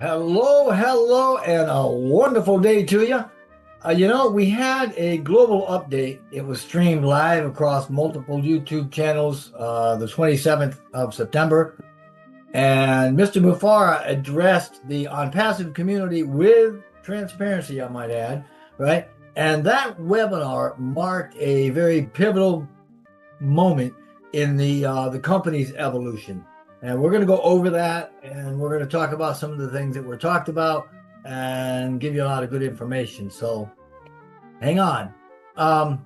Hello, hello, and a wonderful day to you. We had a global update. It was streamed live across multiple YouTube channels the 27th of September. And Mr. Mufara addressed the on-passive community with transparency, I might add, right? And that webinar marked a very pivotal moment in the company's evolution. And we're going to go over that, and we're going to talk about some of the things that were talked about and give you a lot of good information. So hang on. Um,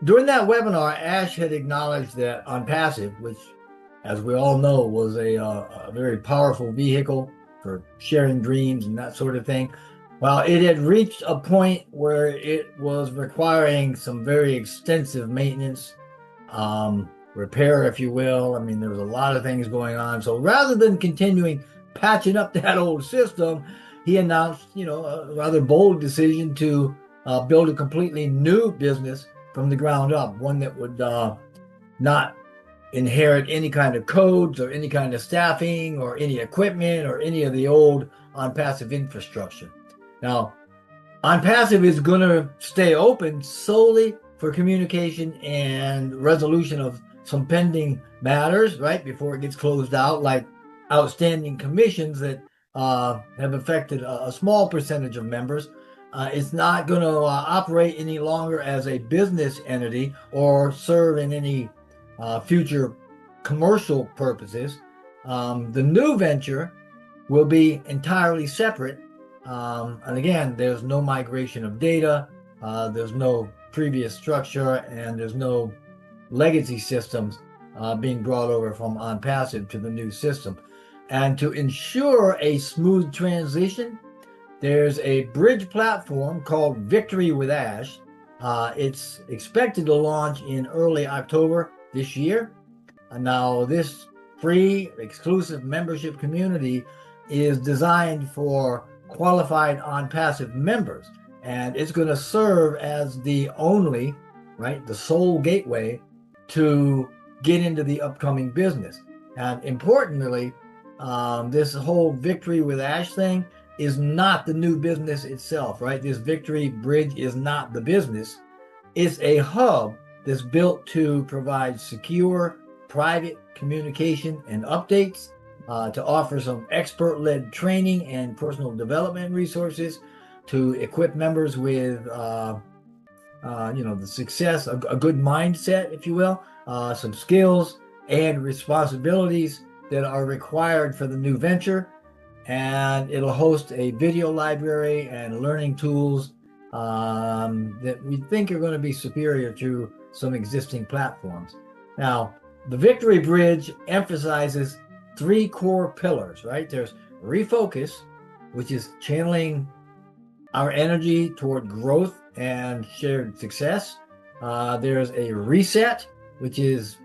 During that webinar, Ash had acknowledged that on passive, which, as we all know, was a very powerful vehicle for sharing dreams and that sort of thing. Well, it had reached a point where it was requiring some very extensive maintenance, repair, if you will. I mean, there was a lot of things going on. So rather than continuing patching up that old system, he announced, a rather bold decision to build a completely new business from the ground up, one that would not inherit any kind of codes or any kind of staffing or any equipment or any of the old on-passive infrastructure. Now, on-passive is going to stay open solely for communication and resolution of some pending matters, right, before it gets closed out, like outstanding commissions that have affected a small percentage of members. It's not going to operate any longer as a business entity or serve in any future commercial purposes. The new venture will be entirely separate. And again, there's no migration of data, there's no previous structure, and there's no legacy systems being brought over from on-passive to the new system. And to ensure a smooth transition, there's a bridge platform called Victory with Ash. It's expected to launch in early October this year. Now, this free exclusive membership community is designed for qualified on-passive members, and it's going to serve as the only, right, the sole gateway to get into the upcoming business. And importantly, this whole Victory with Ash thing is not the new business itself, right? This Victory Bridge is not the business. It's a hub that's built to provide secure, private communication and updates, to offer some expert-led training and personal development resources, to equip members with, the success, a good mindset, if you will, some skills and responsibilities that are required for the new venture. And it'll host a video library and learning tools that we think are going to be superior to some existing platforms. Now, the Victory Bridge emphasizes three core pillars, right? There's refocus, which is channeling our energy toward growth and shared success. There's a reset, which is,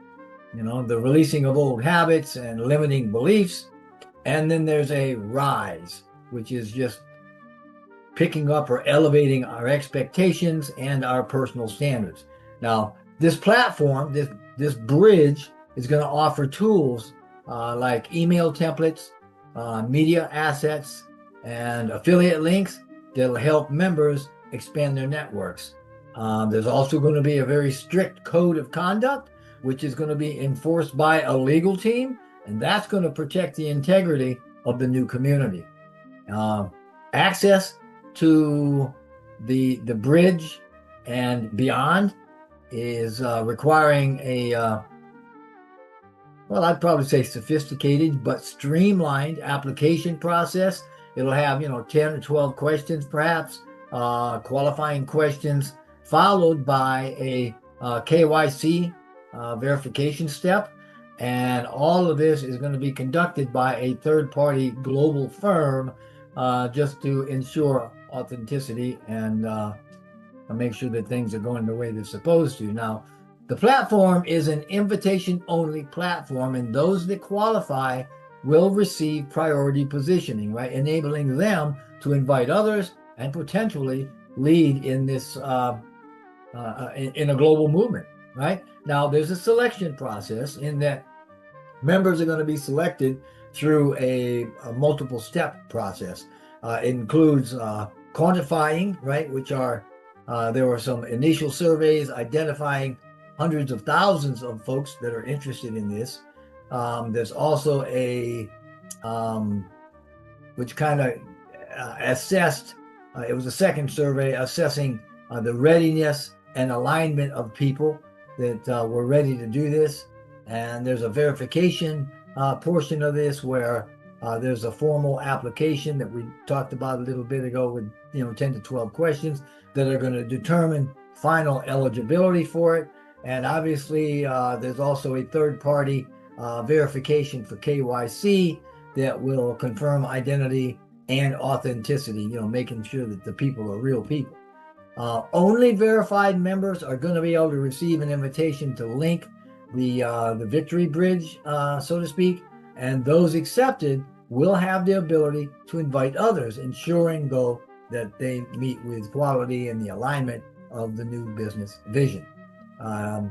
the releasing of old habits and limiting beliefs. And then there's a rise, which is just picking up or elevating our expectations and our personal standards. Now, this platform, this bridge is going to offer tools like email templates, media assets, and affiliate links that'll help members expand their networks. There's also going to be a very strict code of conduct, which is going to be enforced by a legal team, and that's going to protect the integrity of the new community. Access to the bridge and beyond is requiring I'd probably say sophisticated but streamlined application process. It'll have, 10 or 12 questions, perhaps, qualifying questions, followed by a KYC verification step. And all of this is going to be conducted by a third-party global firm, just to ensure authenticity and make sure that things are going the way they're supposed to. Now, the platform is an invitation-only platform, and those that qualify will receive priority positioning, right? Enabling them to invite others and potentially lead in this in a global movement, right? Now, there's a selection process in that members are going to be selected through a multiple step process. It includes quantifying, right, which are there were some initial surveys identifying hundreds of thousands of folks that are interested in this. There's also a which kind of assessed, it was a second survey assessing the readiness and alignment of people that were ready to do this. And there's a verification portion of this where there's a formal application that we talked about a little bit ago with 10 to 12 questions that are going to determine final eligibility for it. And obviously there's also a third-party verification for KYC that will confirm identity and authenticity, making sure that the people are real people. Only verified members are going to be able to receive an invitation to link the Victory Bridge, so to speak, and those accepted will have the ability to invite others, ensuring, though, that they meet with quality and the alignment of the new business vision. I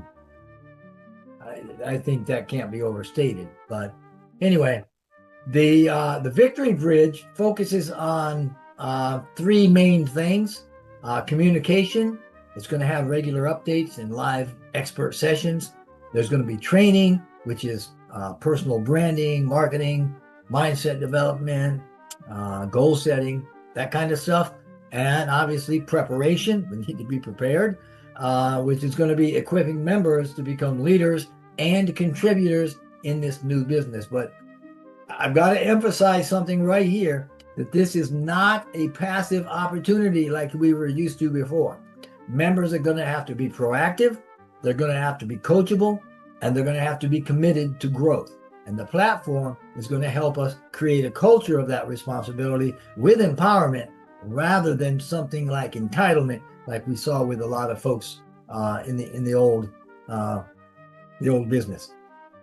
think that can't be overstated. But anyway, the Victory Bridge focuses on three main things. Communication. It's going to have regular updates and live expert sessions. There's going to be training, which is personal branding, marketing, mindset development, goal setting, that kind of stuff. And obviously preparation. We need to be prepared, which is going to be equipping members to become leaders and contributors in this new business. But I've got to emphasize something right here, that this is not a passive opportunity like we were used to before. Members are going to have to be proactive, they're going to have to be coachable, and they're going to have to be committed to growth. And the platform is going to help us create a culture of that responsibility with empowerment, rather than something like entitlement, like we saw with a lot of folks in the old business.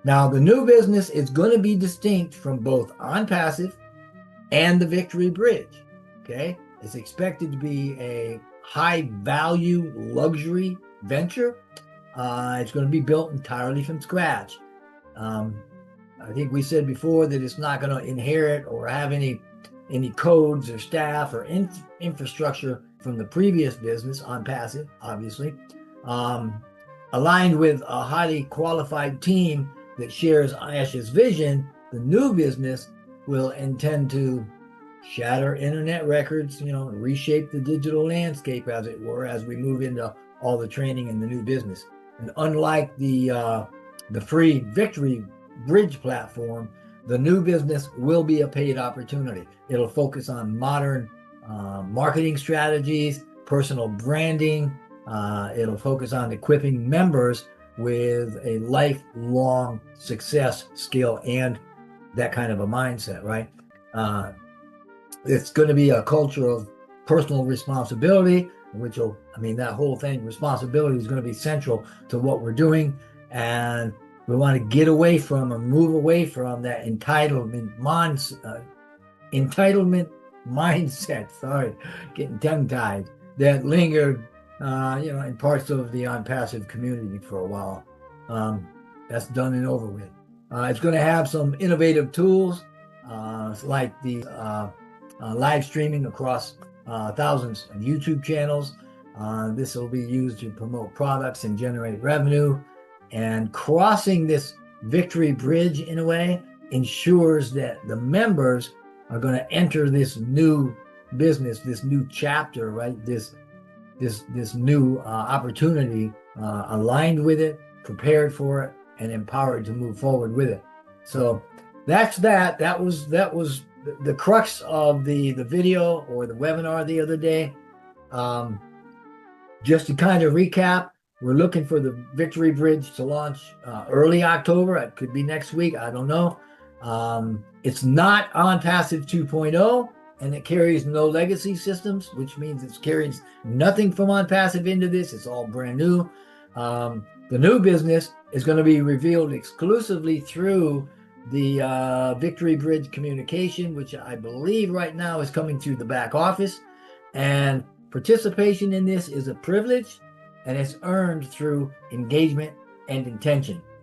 Now, the new business is going to be distinct from both OnPassive and the Victory Bridge. Okay, it's expected to be a high-value luxury venture. It's going to be built entirely from scratch. I think we said before that it's not going to inherit or have any codes or staff or infrastructure from the previous business, OnPassive, obviously. Aligned with a highly qualified team that shares Ash's vision, the new business will intend to shatter internet records, reshape the digital landscape, as it were, as we move into all the training in the new business. And unlike the free Victory Bridge platform, the new business will be a paid opportunity. It'll focus on modern marketing strategies, personal branding. It'll focus on equipping members with a lifelong success skill and that kind of a mindset, right? It's going to be a culture of personal responsibility, that whole thing, responsibility, is going to be central to what we're doing. And we want to get away from or move away from that entitlement mindset, sorry, getting tongue-tied, that lingered, in parts of the OnPassive community for a while. That's done and over with. It's going to have some innovative tools, like the live streaming across thousands of YouTube channels. This will be used to promote products and generate revenue. And crossing this Victory Bridge, in a way, ensures that the members are going to enter this new business, this new chapter, right? This new opportunity, aligned with it, prepared for it, and empowered to move forward with it. So that's that. That was the crux of the video or the webinar the other day. Just to kind of recap, we're looking for the Victory Bridge to launch early October. It could be next week. I don't know. It's not OnPassive 2.0, and it carries no legacy systems, which means it carries nothing from OnPassive into this. It's all brand new. The new business is going to be revealed exclusively through the Victory Bridge communication, which I believe right now is coming through the back office. And participation in this is a privilege, and it's earned through engagement and intention.